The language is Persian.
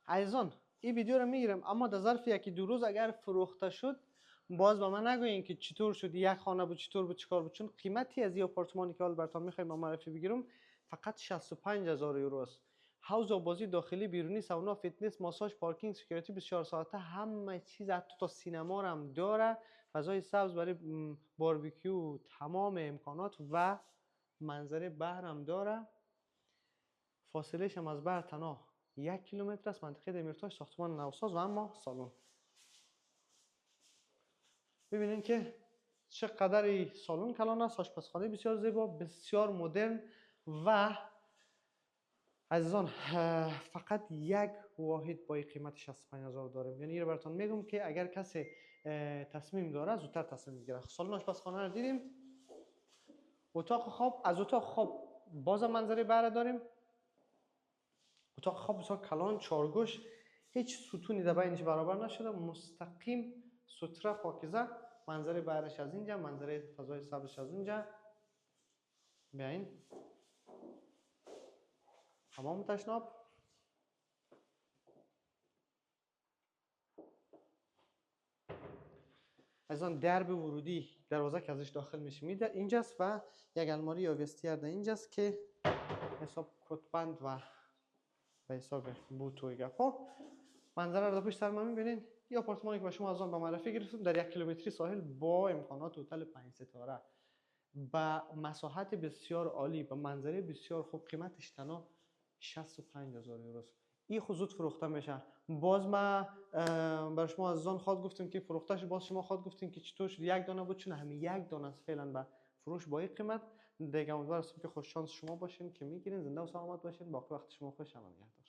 عزیزان این ویدیو رو میگیرم اما در ظرف یکی دو روز اگر فروخته شد باز با من نگوین که چطور شد، یک خانه بود، چطور بود، چیکار بود. چون قیمتی از این آپارتمانی که حال براتون میخوایم با معرفی بگیرم فقط 65000 یورو است. حوض آبازی داخلی، بیرونی، سونا، فیتنس، ماساژ، پارکینگ، سکیوریتی 24 ساعته، همه چیز، حتی تا سینما رو هم داره، فضای سبز برای باربیکیو، تمام امکانات و منظره بحر هم داره. فاصلهش هم از بحر تنها 1 کیلومتر است. منطقه دمیرتاش، ساختمان نوساز و اما سالن. ببینید که چقدر سالن کلان است، آشپزخانه بسیار زیبا، بسیار مدرن. و عزیزان فقط یک واحد با قیمت 65000 داریم. یعنی اینو براتون میگم که اگر کسی تصمیم داره زودتر تصمیم بگیره. سالن آشپزخانه رو دیدیم. اتاق خواب، از اتاق خواب باز منظره بهره داریم. اتاق خواب بسیار کلان، چارگوش، هیچ ستونی در بینش برابر نشده، مستقیم، ستره، پاکیزه. منظره بهرش از اینجا، منظره فضای سبزش از اونجا. بیاین حمام تشناب. از آن درب ورودی، دروازه که ازش داخل میشیم اینجاست و یک الماری یا وستیر در اینجاست که حساب کتبند و به حساب بوت و گپا. منظره رو در پشت سر ما میبینین. این آپارتمانی که با شما از آن به معرفی گرفتم در 1 کیلومتری ساحل با امکانات هتل 5 ستاره با مساحت بسیار عالی، با منظره بسیار خوب، قیمتش تنها 65000 یورو است. این خود فروخته میشه. باز ما برای شما عزیزان خواهد گفتیم که فروخته شد، باز شما خواهد گفتیم که چطور شد یک دانه بود، چون همین یک دانه است فعلا به فروش با این قیمت. دیگه امیدوار هستم که خوش شانس شما باشین که میگیرین. زنده و سلامت باشین. باقی وقت شما خوش. امان نگهدار.